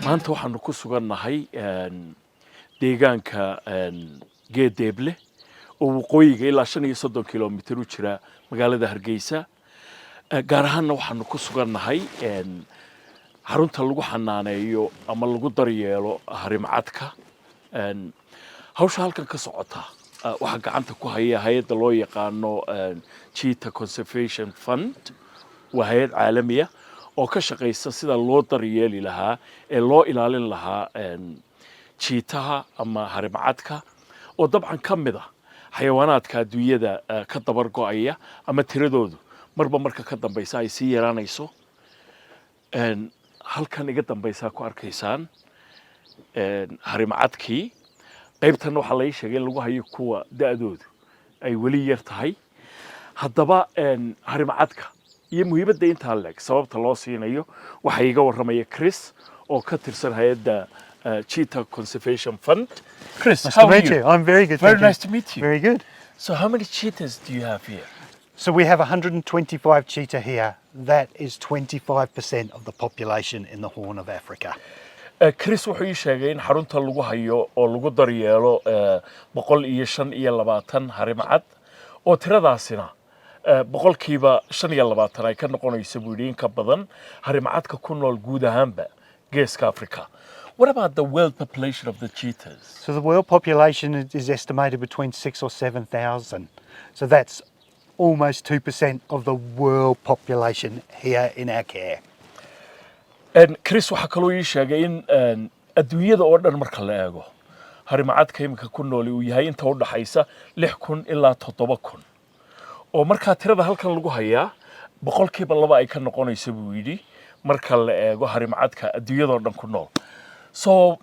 maanta waxaanu ku sugannahay deegaanka geedeeble oo waqooyiga ilaa 35 kilomitir u jira magaalada Hargeysa gaar ahaan waxaanu ku sugannahay xarunta lagu xanaaneeyo ama lagu daryeelo harimacadka hawsha halkan ka socota waxa gacanta ku haya hay'adda loo yaqaano Cheetah Conservation Fund waa hay'ad caalami ah oo ka shaqeysa sida loo daryeeli lahaa ee loo ilaalin lahaa cheetah ama harimacadka oo dabcan kamid ah xayawaanaadka adduunyada ka dabar go'aya ama tiradoodu marba marka ka dambaysa ay sii yaraanayso halkan iga dambaysa ku arkaysaan harimacadkii qaybtan waxa la sheegay in lagu hayo kuwa da'doodu ay wali yar tahay haddaba harimacadka iyo muhiimadda inta leeg sababta loo siinayo waxa iga waramaya Chris oo ka tirsan hay'adda Cheetah Conservation Fund. Chris, nice to meet you. I'm very good. Very nice to meet you. Very good. So how many cheetahs do you have here? So we have 125 cheetah here. That is 25% of the population in the Horn of Africa. Chris wuxuu ii sheegay in xarunta lagu hayo oo lagu daryeelo 125 harimacad oo tiradaasina boqolkiiba 25 ay ka noqonayso buudiin ka badan harimacadka ku nool guud ahaanba geeska Afrika. What about the world population of the cheetahs? So the world population is estimated between 6,000 or 7,000. So that's almost 2% of the world population here in our care. And Chris waxa kaloo ii sheegay in adduunyada oo dhan marka la eego harimacadka imika ku nool uu yahay inta u dhaxaysa 6,000 ilaa 7,000 oo marka tirada halkan lagu hayaa boqolkiiba 2 ay ka noqonayso buu yiri marka la eego harimacadka adduunyada oo dhan ku nool. So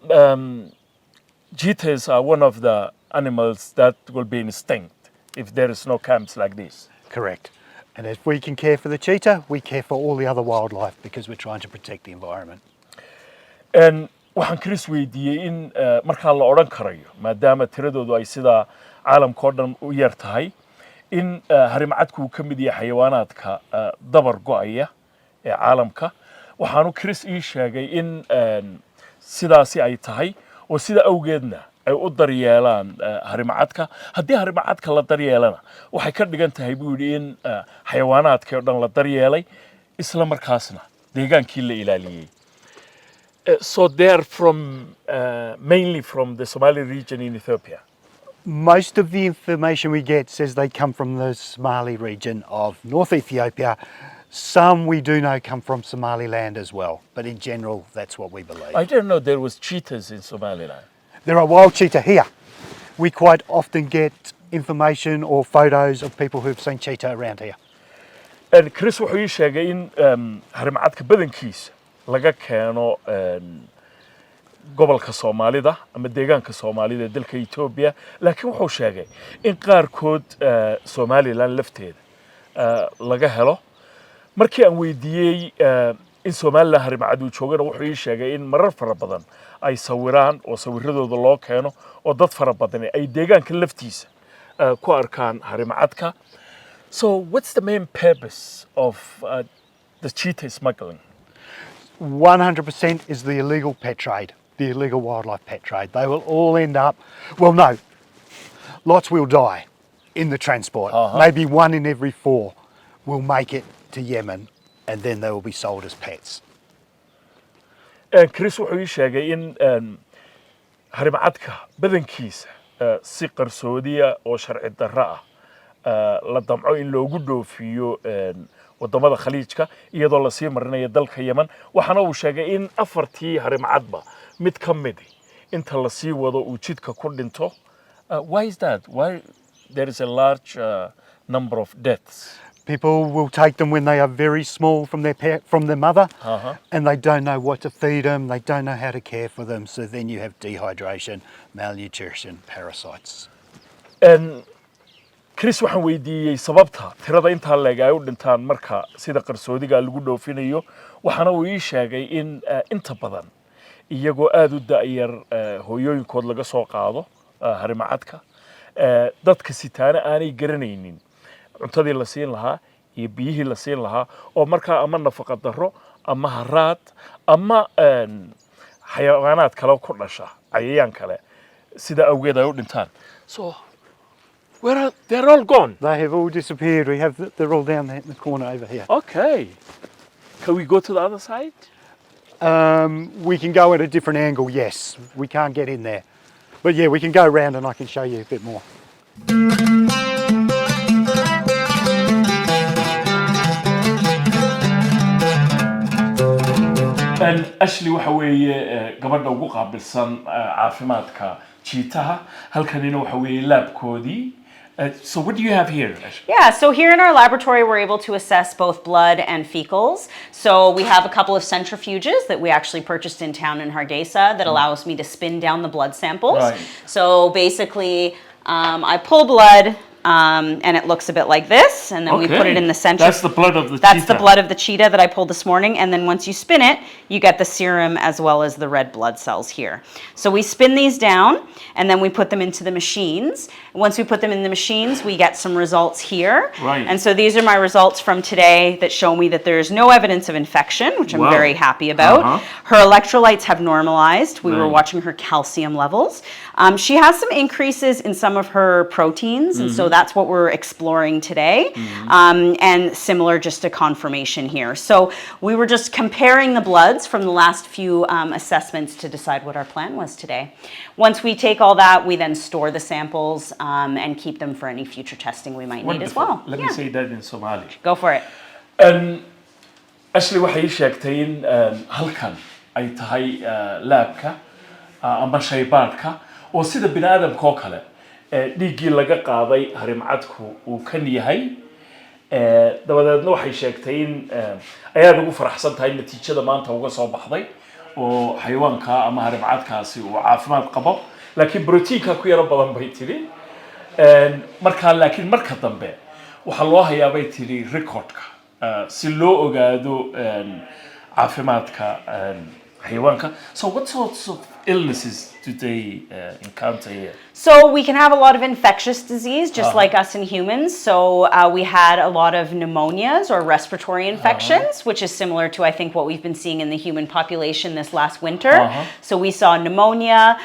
cheetahs are one of the animals that will be extinct if there is no camps like this. Correct. And if we can care for the cheetah, we care for all the other wildlife because we're trying to protect the environment. And waxaan Chris weydiiyay in marka la oran karayo maadaama tiradoodu ay sida caalamka oo dhan u yar tahay in harimacadku ka mid yahay xayawaanaadka dabar go'aya ee caalamka waxaanu Chris ii sheegay in sidaasi ay tahay oo sida awgeedna ay u daryeelaan harimacadka haddii harimacadka la daryeelana waxay ka dhigan tahay buu yiri in xayawaanaadka oo dhan la daryeelay isla markaasna deegaankii la ilaaliyay. So they're from mainly from the Somali region in Ethiopia. Most of the information we get says they come from the Somali region of North Ethiopia. Some we do know come from Somaliland as well, but in general, that's what we believe. I didn't know there was cheetahs in Somaliland. There are wild cheetah here. We quite often get information or photos of people who've seen cheetah around here. And Chris wuxuu ii sheegay in harimacadka badankiisa laga keeno gobolka Soomaalida ama deegaanka Soomaalida ee dalka Ethiopia laakiin wuxuu sheegay in qaarkood Somaliland lafteeda laga helo markii aan weydiiyay in Somaliland harimacadu joogana wuxuu ii sheegay in marar fara badan ay sawiraan oo sawiradooda loo keeno oo dad fara badan ay deegaanka laftiisa ku arkaan harimacadka. So what's the main purpose of the cheetah smuggling? 100% is the illegal pet trade, the illegal wildlife pet trade. They will all end up, well no, lots will die in the transport. Maybe 1 in every 4 will make it to Yemen and then they will be sold as pets. Chris wuxuu ii sheegay in harimacadka badankiisa si qarsoodiya oo sharci darra ah la damco in loogu dhoofiyo wadamada khaliijka iyadoo la sii marinayo dalka Yemen waxaana uu sheegay in afartii harimacadba mid ka mid inta la sii wado uu jidka ku dhinto. Why is that? Why there is a large number of deaths? People will take them when they are very small from their mother, and they don't know what to feed them, they don't know how to care for them, so then you have dehydration, malnutrition, parasites. And Chris waxaan weydiiyay sababta tirada inta leeg ay u dhintaan marka sida qarsoodiga lagu dhoofinayo waxaana uu ii sheegay in inta badan iyagoo aad u da'yar hooyooyinkood laga soo qaado harimacadka dadka sitaana aanay garanaynin cuntadii la siin lahaa iyo biyihii la siin lahaa oo markaa ama nafaqa darro ama haraad ama xayawaanaad kale ku dhasha cayayaan kale sida awgeed ay u dhintaan so they're all gone. They have all disappeared. They're all down there in the corner over here. Okay, can we go to the other side? We can go at a different angle, yes. We can't get in there. But yeah, we can go around and I can show you a bit more. Ashley waxa weeye gabadha ugu qaabilsan caafimaadka Cheetah halkanina waxa weeye laabkoodii. So what do you have here, Ashley? Yeah, so here in our laboratory, we're able to assess both blood and fecals. So we have a couple of centrifuges that we actually purchased in town in Hargeysa that allows me to spin down the blood samples. Right. So basically, I pull blood, and it looks a bit like this, and then we put it in the centrifuge. That's the blood of the That's cheetah. the blood of the cheetah that I pulled this morning, and then once you spin it, you get the serum as well as the red blood cells here. So we spin these down, and then we put them into the machines. Once we put them in the machines, we get some results here. Right. And so these are my results from today that show me that there's no evidence of infection, which I'm very happy about. Her electrolytes have normalized. We were watching her calcium levels. She has some increases in some of her proteins, and so that's what we're exploring today. And similar, just a confirmation here. So we were just comparing the bloods from the last few assessments to decide what our plan was today. Once we take all that, we then store the samples and keep them for any future testing we might need as well. Let me say that in Somali. Go for it. Ashley waxay sheegtay in halkan ay tahay laabka ama shaybaadhka oo sida bini'aadamka oo kale dhiiggii laga qaaday harimcadku uu kan yahay dabadeedna waxay sheegtay in ayaad ugu faraxsan tahay natiijada maanta uga soo baxday oo xayawaanka ama harimcadkaasi uu caafimaad qabo laakiin proteinka ku yara badan bay tiri marka laakiin marka dambe waxa loo hayaa bay tiri recordka si loo ogaado caafimaadka xayawaanka. So what sorts of illnesses do they encounter here? So we can have a lot of infectious disease, just like us in humans. So we had a lot of pneumonias or respiratory infections, which is similar to, I think, what we've been seeing in the human population this last winter. So we saw pneumonia.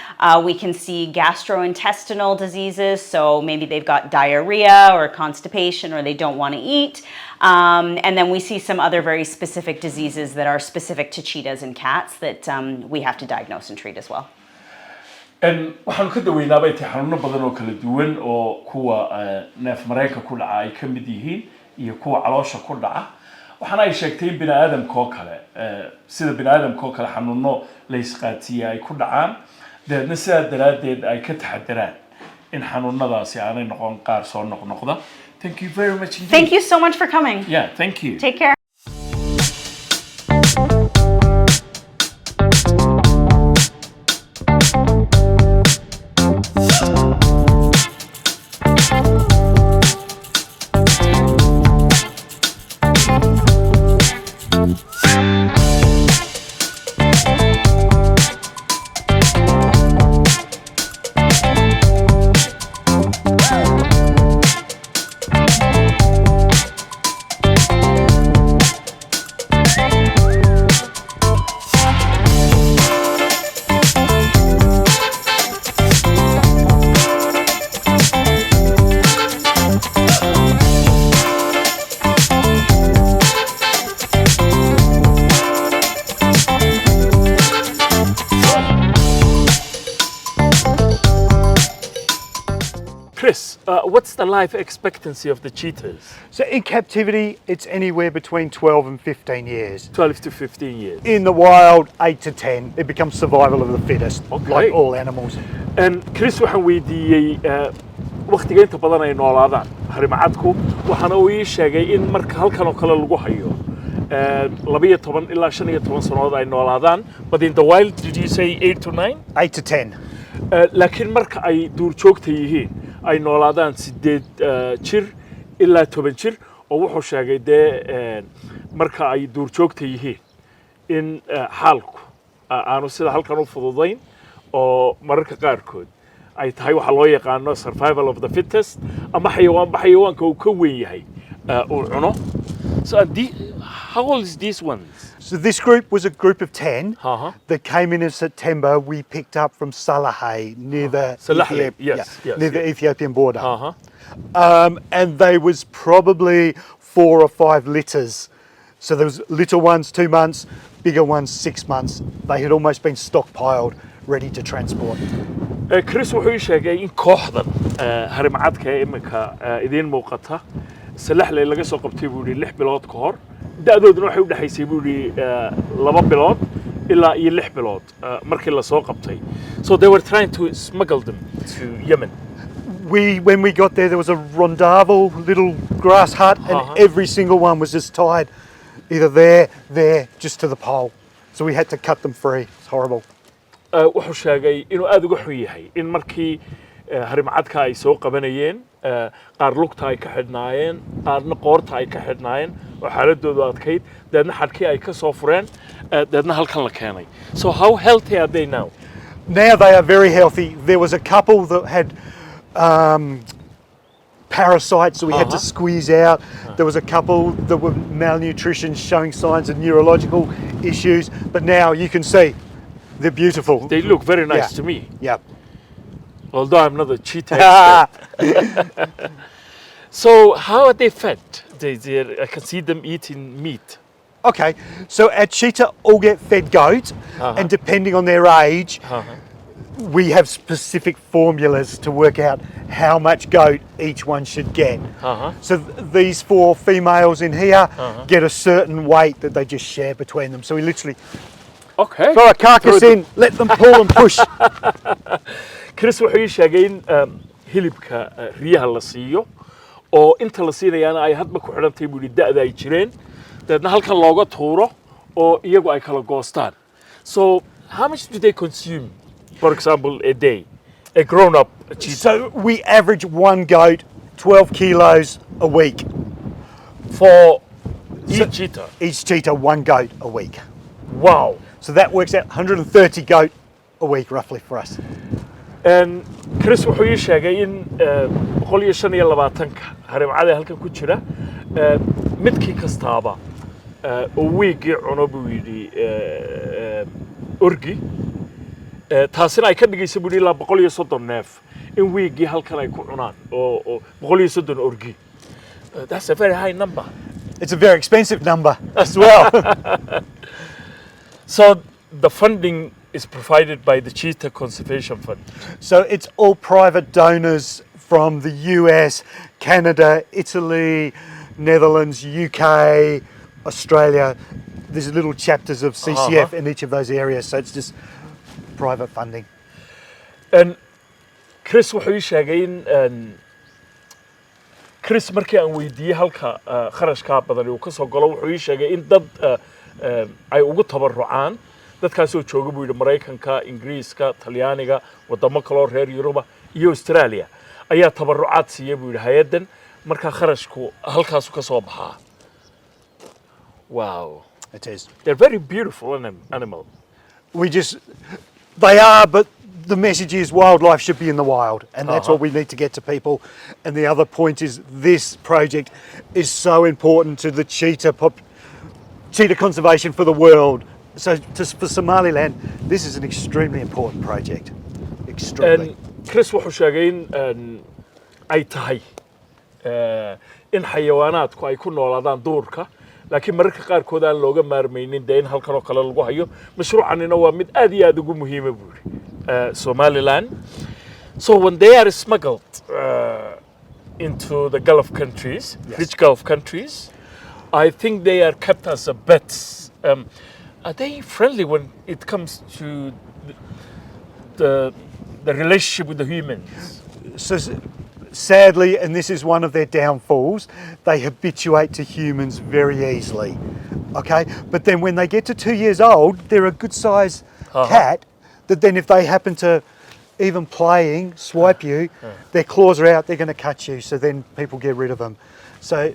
We can see gastrointestinal diseases. So maybe they've got diarrhea or constipation or they don't want to eat. And then we see some other very specific diseases that are specific to cheetahs and cats that we have to diagnose and treat as well. waxaan ka daweynaa bay tahay xanuuno badan oo kala duwan oo kuwa neef mareenka ku dhaca ay ka mid yihiin iyo kuwa caloosha ku dhaca waxaana ay sheegtay in bini'aadamka oo kale sida bini'aadamka oo kale xanuuno la isqaatiye ay ku dhacaan deedna sidaa daraaddeed ay ka taxadaraan in xanuunadaasi aanay noqon qaar soo noqnoqda. Thank you very much indeed. Thank you so much for coming. Yeah, thank you. Take care. Chris, what's the life expectancy of the cheetahs? So in captivity, it's anywhere between 12 and 15 years. 12 to 15 years. In the wild, 8 to 10. It becomes survival of the fittest, like all animals. Chris waxaan weydiiyey waqtiga inta badan ay noolaadaan harimacadku waxaana uu ii sheegay in marka halkan oo kale lagu hayo 12 ilaa 15 sanadood ay noolaadaan. But in the wild, did you say 8 to 9? 8 to 10. laakiin marka ay duurjoogta yihiin ay noolaadaan 8 jir ilaa 10 jir oo wuxuu sheegay dee marka ay duurjoogta yihiin in xaalku aanu sida halkan u fududayn oo mararka qaarkood ay tahay waxa loo yaqaano survival of the fittest ama xayawaanka uu ka weyn yahay uu cuno. So how old is these ones? So this group was a group of 10 Uh-huh. that came in September. We picked up from Salahay near the Salahay, yes, near the Ethiopian border. Uh-huh. And they was probably 4 or 5 litters. So there was little ones 2 months, bigger ones 6 months. They had almost been stockpiled, ready to transport. Chris wuxuu ii sheegay in kooxdan harimacadka ee imika idiin muuqata salaxley laga soo qabtay buu yidhi 6 bilood ka hor da'dooduna waxay u dhaxaysay buu yidhi 2 bilood ilaa iyo 6 bilood markii la soo qabtay. So they were trying to smuggle them to Yemen. When we got there was a rondavel little grass hut, and every single one was just tied either there, just to the pole. So we had to cut them free. It's horrible. Wuxuu sheegay inuu aad uga xun yahay in markii harimacadka ay soo qabanayeen qaar lugta ay ka xidhnaayeen qaarna qoorta ay ka xidhnaayeen oo xaaladoodu adkayd deedna xadhkii ay ka soo fureen deedna halkan la keenay. So how healthy are they now? Now they are very healthy. There was a couple that had parasites, so we had to squeeze out. There was a couple that were malnutrition, showing signs of neurological issues. But now you can see they're beautiful. They look very nice to me. Yeah. Although I'm not a cheetah expert. So how are they fed? I can see them eating meat. Okay, so our cheetah all get fed goat, and depending on their age, we have specific formulas to work out how much goat each one should get. So these 4 females in here get a certain weight that they just share between them. So we literally throw a carcass in, let them pull and push. Chris wuxuu ii sheegay in hilibka riyaha la siiyo oo inta la siinayaana ay hadba ku xidhantay buu yidhi da'da ay jireen deedna halkan looga tuuro oo iyagu ay kala goostaan. So how much do they consume, for example, a day? A grown-up cheetah. So we average 1 goat 12 kilos a week. For each cheetah? Each cheetah 1 goat a week. Wow. So that works out 130 goat a week roughly for us. And Chris wuxuu ii sheegay in 125 harimacada halkan ku jira midkii kastaaba oo weegii cuno buu yidhi orgi taasina ay ka dhigaysa buu yidhi ilaa 130 neef in weegii halkan ay ku cunaan oo 130 orgi. That's a very high number. It's a very expensive number as well. So the funding is provided by the Cheetah Conservation Fund. So it's all private donors from the US, Canada, Italy, Netherlands, UK, Australia. There's little chapters of CCF in each of those areas, so it's just private funding. And Chris wuxuu ii sheegay in Chris markii aan weydiiyey halka kharashka badan uu ka soo galo wuxuu ii sheegay in dad ay ugu tabarucaan dadkaas oo jooga buu yidhi Mareykanka, Ingiriiska, Talyaaniga, wadamo kale oo reer Yuruba iyo Australia ayaa tabarucaad siiyay buu yidhi hay'adan marka kharashku halkaas ka soo baxaa. Wow. It is. They're very beautiful animal. They are, but the message is wildlife should be in the wild, and that's what we need to get to people. And the other point is this project is so important to the cheetah conservation for the world. So for Somaliland, this is an extremely important project. Extremely. And Chris wuxuu sheegay in ay tahay in xayawaanaadku ay ku noolaadaan duurka laakiin mararka qaarkood aan looga maarmaynin in halkan oo kale lagu hayo mashruucanina waa mid aad iyo aad ugu muhiima buu yidhi Somaliland. So when they are smuggled into the Gulf countries, rich Gulf countries, I think they are kept as a pets. Are they friendly when it comes to the relationship with the humans? So sadly, and this is one of their downfalls, they habituate to humans very easily. Okay, but then when they get to 2 years old, they're a good size cat that then if they happen to even playing swipe you, their claws are out, they're going to cut you, so then people get rid of them. So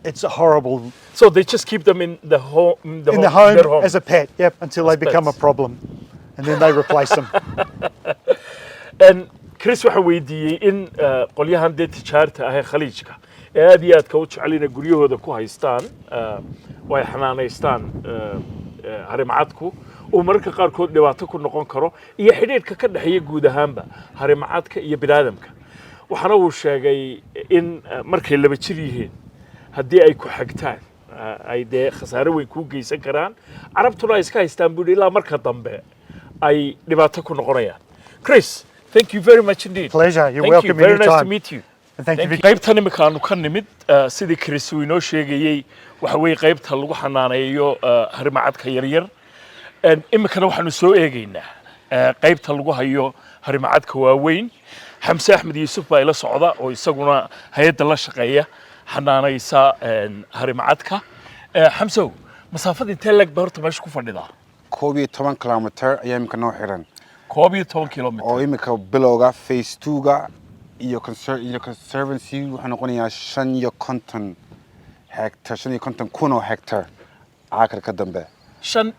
it's a horrible. So they just keep them in the home, their home as a pet, yep, until they become a problem, and then they replace them. And Chris waxa weydiiyey in qolyahan tijaarta ah ee khaliijka aad iyo aadka u jecel inay guryahooda ku haystaan oo ay xanaanaystaan harimacadku oo mararka qaarkood dhibaato ku noqon karo iyo xidhiidhka ka dhexeeya guud ahaanba harimacadka iyo bini'aadamka waxaana uu sheegay in markay laba jir yihiin haddii ay ku xigtaan ay dee khasaare weyn ku geysan karaan carabtuna ay iska haystaan buu ilaa marka dambe ay dhibaato ku noqonayaan. Chris, thank you very much indeed. Pleasure. You're Thank welcome you. Very nice anytime. to meet you. And thank you. qaybtan imika aanu ka nimid sidii Chris uu inoo sheegayay waxa weeye qaybta lagu xanaaneeyo harimacadka yaryar imikana waxaanu soo eegaynaa qaybta lagu hayo harimacadka waaweyn. Xamse Axmed Yuusuf baa ila socda oo isaguna hay'adda la shaqeeya xanaanaysa harimacadka. Xamsow masaafada intee lag baa horta meesha ku fadhidaa 12 kilometer ayaa imika noo xiran 12 kilometer oo imika bilowga phase 2ga iyo conservancy wuxuu noqonayaa 5 kun oo hectare aakar ka dambe 5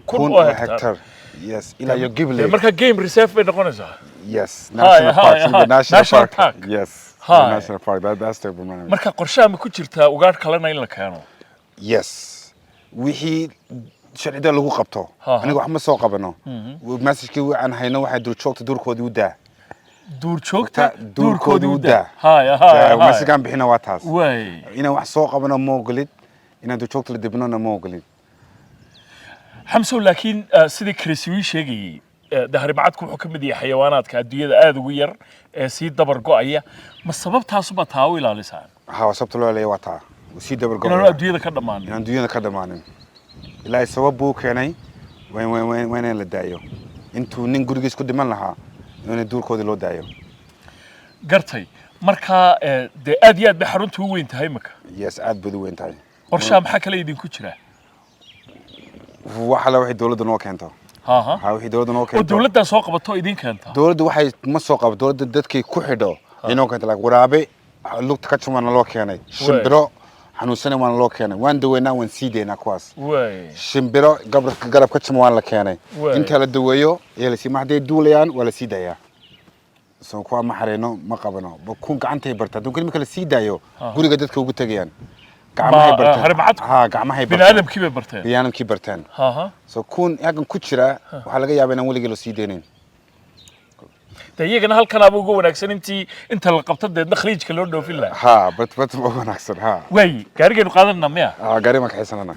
kun oo hectare. Yes ila iyo Ghibli marka game reserve bay noqonaysaa. Yes national park yes national park that's the one. marka qorshaha ma ku jirtaa ugaadh kalena in la keeno. Yes wixii sharcida lagu qabto aniga wax ma soo qabano message-kii waxaan hayno waxa duurjoogta duurkoodii u daa duurkoodii u daa message-kan bixina waa taas ina wax soo qabano ma ogolid ina duurjoogta la dibnona ma ogolid. Xamsow laakiin sidii Chris uu sheegay harimacadku wuxuu ka mid yahay xayawaanaadka adduunyada aad ugu yar ee si dabar go'aya ma sababtaas uma taa u ilaalisaan. sababta loo leeyahay waa taa si dabar go'aya inaan adduunyada ka dhamaanin ilaa sabab buu keenay wayna la daayo intuu nin gurigiis ku dhiman lahaa in duurkoodii loo daayo. gartay marka de aad iyo aad bay xaruntu u weyn tahay marka. Yes aad bay u weyn tahay. qorshaha maxaa kale idin ku jira waxa la wixii dawladda noo keento wixii dawladda noo keento oo dawladda soo qabato idin keenta. dawladda waxay ma soo qabato dawladda dadkay ku xidho inoo keento like waraabe lugta ka jumana loo keenay shimbiro xanuunsanay waan loo keenay waan daweynaa waan sii deynaa kuwaas shimbiro garab ka juma waan la keenay inta la daweeyo ee la sii mahday duulayaan wala sii dayaa soo kuwa ma xareeno ma qabano kun gacantay barta dun kalma kala sii daayo guriga dadka ugu tagayaan gacmahay bartaan gacmahay bini'aadamkii bartaan soo kun yagan ku jira waxa laga yaabaa inaan weligeed loo sii deynin. iyagana halkan aad ugu wanaagsan inta la qabto deedna khaliijka loo dhoofin lahaa. bat ugu wanaagsan way gaarigeenu qaadanna miya gaari ma kaxaysanana.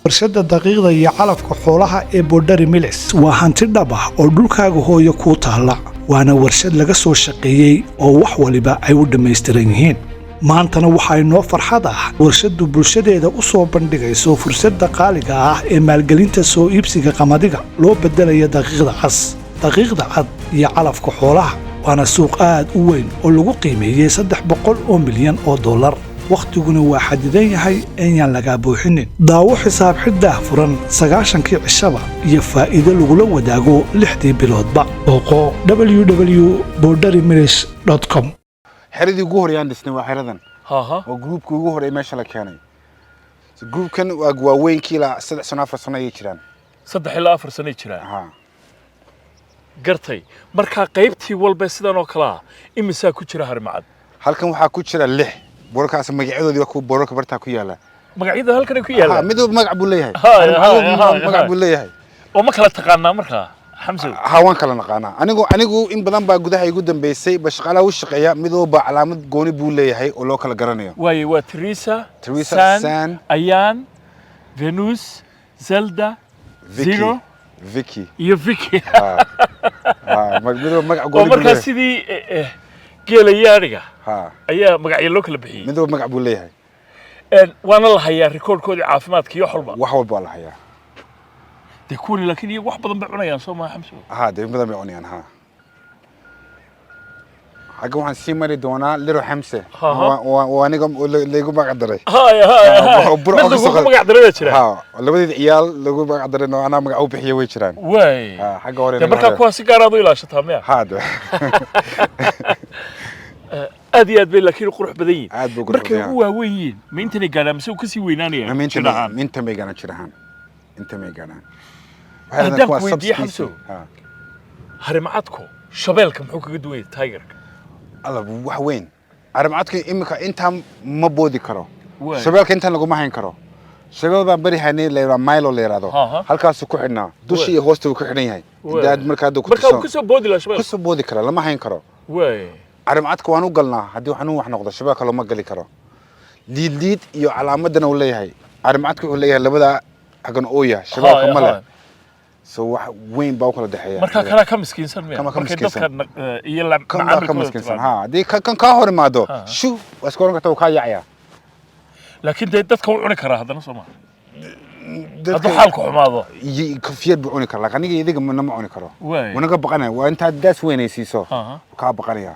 warshada daqiiqda iyo calafka xoolaha ee Borderi Mills waa hanti dhab ah oo dhulkaaga hooyo ku taala waana warshad laga soo shaqeeyay oo wax waliba ay u dhameystiran yihiin maantana waxa ay noo farxad ah warshadu bulshadeeda u soo bandhigayso fursada qaaliga ah ee maalgelinta soo iibsiga qamadiga loo bedelayo daqiiqda cad iyo calafka xoolaha waana suuq aad u weyn oo lagu qiimeeyay 300 milyan oo dollar waqtiguna waa xadidan yahay in laga buuxinin daawo xisaab xiddah furan 90kii cishaba iyo faa'iido lagula wadaago 6 biloodba oqo www.borderimills.com xeradii ugu horeeyaan dhisnay waa xeradan oo groupkii ugu horeeyay meesha la keenay groupkan waa weyn la 3 sano 4 sano ay jiraan 3 ilaa 4 sano ay jiraan gartay marka qaybtii walba sidan oo kala imisa ku jira harimacad halkan waxa ku jira 6 borkaas magacadoodii waa ku borka barta ku yaala magacyada halkan ku yaala mid magac buu leeyahay magac buu leeyahay oo ma kala taqaanaa marka xamso waan kala naqaanaa anigu in badan baa gudaha igu dambeysay bashqala u shaqeeya midooba calaamad gooni buu leeyahay oo loo kala garanayo waa Teresa San Ayan Venus Zelda, Zero, Vicky. iyo Vicky. midoo magac oo gooni markaa sidii geelayaadhiga ayaa magacyo loo kala bixiyey. midoo magac buu leeyahay. waana la hayaa rikoodhkoodii caafimaadka iyo xolba. wax walba la hayaa. dee kuwani laakiin iyo wax badan bay cunayaan soo maaha Xamso. dee badan bay cunayaan حاجة واحد سيمري دونا ليرو حمسة وأنا قام لقوا ما قدري هاي لقوا ما قدري ترى ولا بدي عيال لقوا ما قدري إنه أنا مقعو بحية ويشران واي حاجة ورينا تبرك أكوا سيجارة ضيلة شتها مية هذا أدي أدبي لكن قروح بدين أدبي قروح بدين هو وين مين تاني قانا مسوي كسي وينانية مين تمي قانا شرهان أنت مي قانا هذاك ويدي حمسو هرمعتكو شبالكم حوك قدوي تايجر الله وين هرمعتك إمك أنت ما بودي كرو شبالك أنت لقوا ما هين كرو شباب بري هني ليرا مايلو ليرا دو هالكا سكوحنا دوشي هوست وكحني هاي داد مركادو كسو بودي لا شباب كسو بودي كرو لما هين كرو واي هرمعتك وانو قلنا هدي وحنو وحنا قضى شباك لو ما قلي كرو ليد يو علامتنا ولا هاي هرمعتك ولا هاي لبدا حقن أويا شباك ملا سو وين باوكل دحية مركا كلا كم مسكين سن مية كم مسكين سن يلا كم مسكين سن دي كان كهور ما دو شو واسكورن كتو كايعيا لكن دتك وعوني كره هذا نصما هذا حالك حماضه كفير بعوني كره لكن يديق من ما عوني كره وانا بقنا وانت داس وين يسيسو كا بقنيا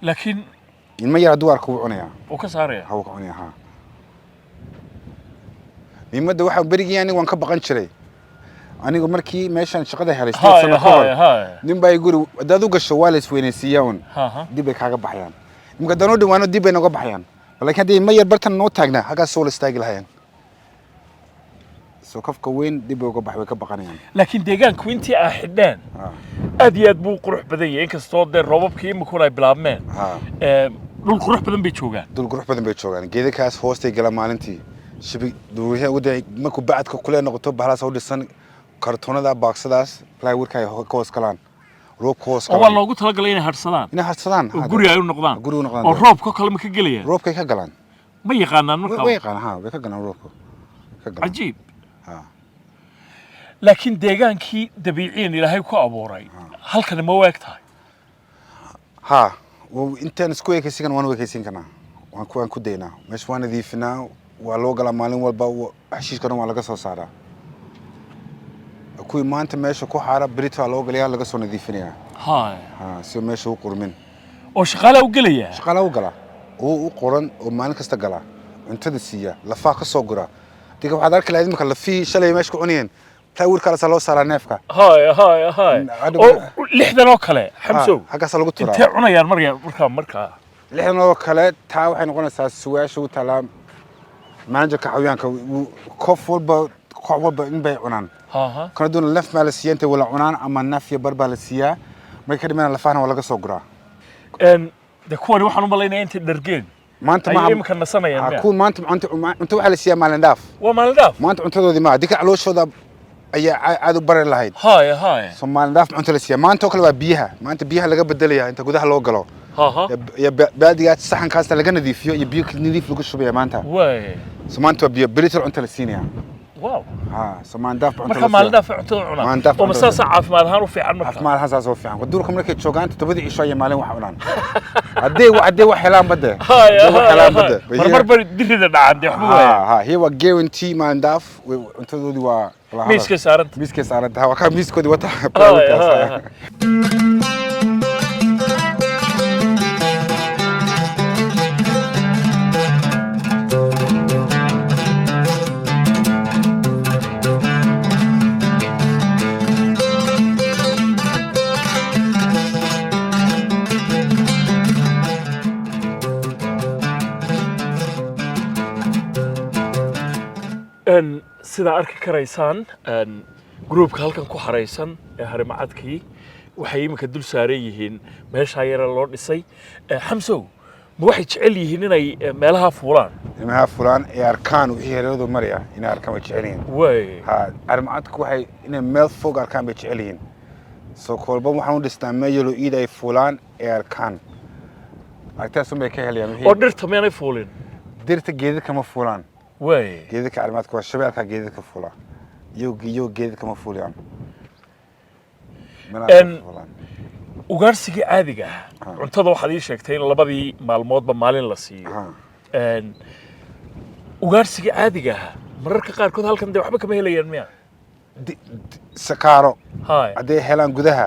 لكن ما يرى دوارك وعونيا وكساريا هو عونيا ميمد waxa barigi yani waan ka baqan jiray anigu markii meeshan shaqada helay station ka nin bay guri dad u gasho waa la isweynaysiiyaan dib ay kaaga baxayaan imka dano dhiwaano dib ay naga baxayaan laakiin hadii ma yar bartan noo taagna haga soo la istaagi lahayn soo kafka weyn dib ay uga baxay ka baqanayaan laakiin deegaanku intii ah xidhaan aad iyo aad buu qurux badan yahay inkastoo dee roobabkii imika ay bilaabmeen dhul qurux badan bay joogaan geedakaas hoostay gala maalintii شبي دوّه ودي ما كوبعد ككله نقطة بحلا سود السن كرتونة دا باكسداس لا وركاي كوس كلان روب كوس كلان أول لوجو تلاقي لينا هرسلان إنه هرسلان وجوري عيون نقدان الروب ككله مكجليه روب كي كجلان ما يقانا نركض ما يقانا بيكجلان روب عجيب لكن ديجان كي دبيعين إلى هاي كأبوري هل كان ما وقتها وأنت نسكوي كيسين وانو كيسين كنا وان كودينا مش وان ذيفنا ولوجا مالين والبا حشيش كانوا على قصة صارا كوي ما أنت ماشي كو حارب بريت على لوجا ليا على قصة نظيفنيها سو ماشي هو قرمين وشغالة وقلية شغالة وقلا هو قرن ومالك استقلا أنت دسية لفاق الصقرة تيجي بعد ذلك لازم كلا في شلي ماشي كونين تلاقي كلا سلوا صار نافكا هاي لحدا نوكله حمسو حاجة سلوا قطرة أنت عنا يا مركا لحدا نوكله تاو حين قلنا سواش وتلام مانجر كحويان كوفول إن بيعنان كنا دون لف مالسيا أنت ولا عنان أما النفي بربالسيا ما يكاد من لفانا ولا قصقرة إن دكواني وحنا مالين أنت درجين ما أنت ما يمكن نصنع يعني أكون ما أنت وحلا سيا مالنداف ومالنداف ما أنت ذي ما ديك على وش هذا أي عادو برا اللهيد هاي ثم مالنداف أنت لسيا ما أنت وكلا بيها ما أنت بيها لقى بدليها أنت قدها لوجلو يا بعديات صحن كاس لقى نظيف يبيك نظيف لقى شو بيا ما أنت واي سمان تو بيا بريتر أنت لسينيا واو سمان دافع أنت لسينيا ما دافع أنت عنا ومساسة عاف مالها وفي عنه عاف مالها ساس وفي عنه ودوركم لك تشوجان تبدي شوية مالين وحولان عدي وحلام بده حلام بده بربر ديرنا عندي حبوبة هي وجيرنتي ما نداف أنت ذي ميسك سارنت هوا كان ميسك دي وتا sida arki karaysaan groupka halkan ku xareysan ee Harimacadkii waxay imika dul saaran yihiin meesha yar loo dhisay Xamsow ma waxay jecel yihiin inay meelaha fuulaan ee arkaan wixii heeradu maraya inay arkaan way jecel yihiin way Harimacadku waxay inay meel fog arkaan bay jecel yihiin soo kolba waxaan u dhisnaa meel iyada ay fuulaan ee arkaan aragtaas bay ka helayaan oo dhirta meenay fuulin dirta geedka ma fuulaan way geedka Harimacadku waa shabeelka geedka fuula يو جيد كما فول يعني ugaarsigii caadiga ah cuntada waxaad ii sheegtay in labadii maalmoodba maalin la siiyo ugaarsigii caadiga ah mararka qaarkood halkan de waxba kama helayaan miya sakaaro hadday helaan gudaha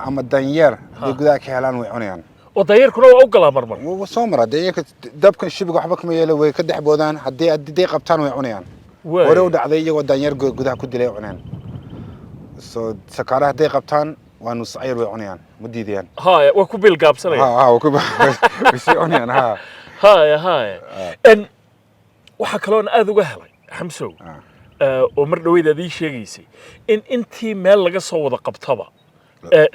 ama danyeer hadday gudaha ka helaan way cunayaan oo danyeerkuna waa u galaa marmar waa soo mara danyeerka dabkan shibiga waxba kama yeelo way ka dexboodaan hadday qabtaan way cunayaan hore u dhacday iyagoo danyeer gudaha ku dilay cuneen soo sakaaraha hadday qabtaan waa nus ayr way cunayaan ma diidayaan waa ku bil gaabsanayaan waa ku cunayaan waxa kale oo aad uga helay xamsow oo mar dhaweyd aad ii sheegaysay in intii meel laga soo wada qabtaba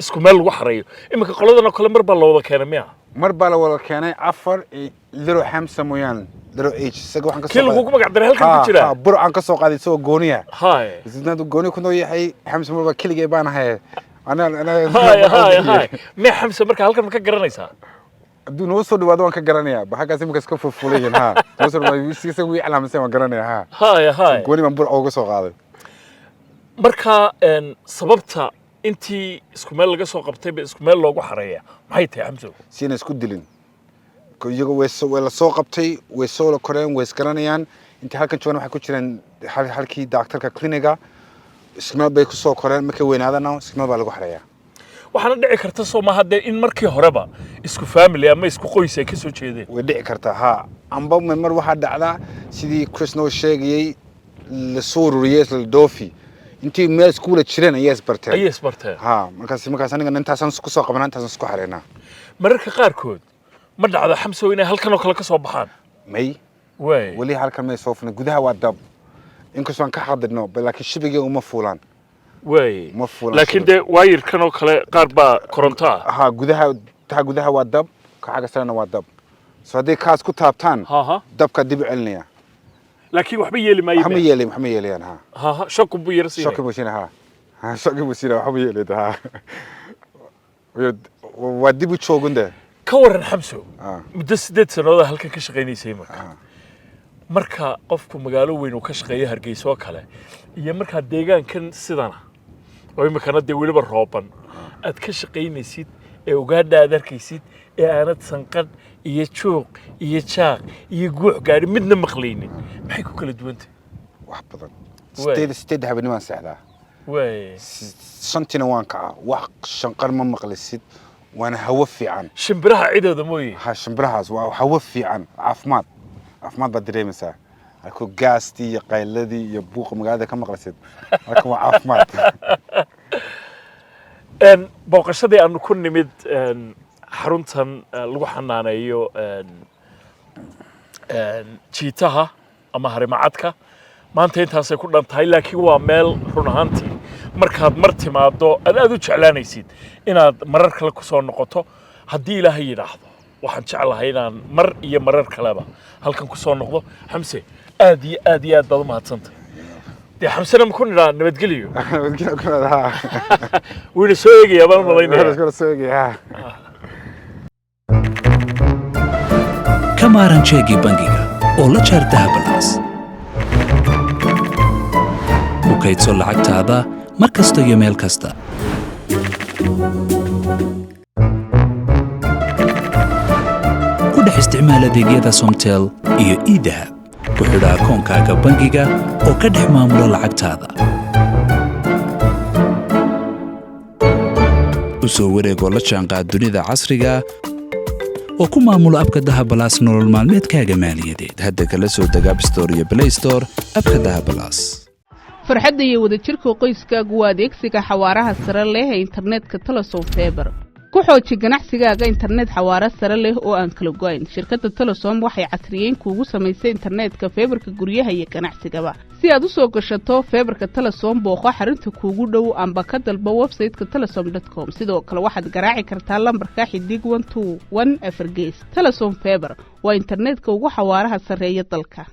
isku meel lagu xareeyo iminka qoladan oo kale mar baa la wada keenay miya mar baa la wada keenay 4 liro xamsa mooyaan liro h isaga waxaan ka soo kii lagu magac daray halkan ku jira bur aan ka soo qaaday soo gooniya isna gooni ku noo yahay xamsa marba kiligay baan ahay ana ma xamsa marka halkan ma ka garanaysaa aduu noo soo dhawaado waan ka garanayaa baxagaas imika iska fufulayn noo soo dhawaado isaga wii calaamadsan waan garanayaa gooni baan bur uga soo qaaday marka sababta intii isku meel laga soo qabtay ba isku meel loogu xareeyaa maxay tahay xamso siina isku dilin iyagu way la soo qabtay way soo la koreen way isgaranayaan intii halkan joogan waxay ku jireen halkii dhakhtarka kliniga isku meel bay ku soo koreen markay weynaadana isku meel baa lagu xareeyaa waxaana dhici karta soo ma hadee in markii horeba isku family ama isku qoys ay ka soo jeedeen way dhici kartaa amba mar waxa dhacda sidii Chris noo sheegay la soo ruriyay la dhoofi intii meel iskuula jireen ayay isbarteen markaas aniga intaasan ku soo qabanaa intaasan isku xareynaa mararka qaarkood ma dhacdo xamso inay halkan oo kale ka soo baxaan may wali halkan may soo funa gudaha waa dab inkastoo aan ka xadidno laakiin shibigii uma fuulaan laakiin de waayirkan oo kale qaar baa koronto gudaha waa dab ka xagga sarena waa dab soo hadday kaas ku taabtaan dabka dib u celinaya laakiin waxba yeeli maayo waxma yeelayaan shaki buu yar siinay shaki buu siinay waxba yeelayda waa dib u joogunda ka waran xamso muddo 8 sannadood halkan ka shaqaynaysay marka qofku magaalo weyn uu ka shaqeeyo Hargeysa oo kale iyo marka deegaankan sidana oo imikana de waliba rooban aad ka shaqaynaysid ee ugaadha aad arkaysid ee aanad sanqad iyo joog iyo jaaq iyo guux gaari midna maqlaynin maxay ku kala duwan tahay wax badan steed habeenimo saxda shantina waan ka wax shanqar ma maqlisid waana hawo fiican shimbiraha cidooda mooyee shimbirahaas waa hawo fiican caafimaad baad dareemaysaa halkuu gaastii iyo qayladii iyo buuqa magaalada ka maqlisid marka waa caafimaad booqashadii aanu ku nimid xaruntan lagu xanaaneeyo Cheetah ama Harimacadka maanta intaasay ku dhantahay laakiin waa meel run ahaantii markaad mar timaado aad u jeclaanaysid inaad marar kale ku soo noqoto haddii Ilaahay yiraahdo waxaan jeclahay inaan mar iyo marar kaleba halkan ku soo noqdo xamse aad iyo aad baad u mahadsantahay de xamsana ma ku nidhaa nabadgeliyo wiina soo eegaya baan malaynaya kamaaran jeegii bangiga oo la jaar dahabalaas ku kaydso lacagtaada mar kasta iyo meel kasta ku dhex isticmaal adeegyada Somtel iyo iDahab ku xidha akoonkaaga bangiga oo ka dhex maamulo lacagtaada u soo wareegoo la jaanqaad dunida casriga oo ku maamulo abka dahabalaas nolol maalmeedkaaga maaliyadeed hadda kala soo deg App Store iyo Play Store abka dahabalaas farxadda iyo wadajirka qoyskaagu waa adeegsiga xawaaraha sare leh ee internetka Telesom Fiber ku xooji ganacsigaaga internet xawaare sare leh oo aan kala go'ayn shirkadda Telesom waxay casriyeyn kuugu samaysay internetka fiberka guryaha iyo ganacsigaba si aad u soo gashato fiberka Telesom booqo xarunta kuugu dhow amba ka dalba website-ka telesom.com sidoo kale waxaad garaaci kartaa lambarka xidig 121 Fargeys Telesom Fiber waa internetka ugu xawaaraha sareeya dalka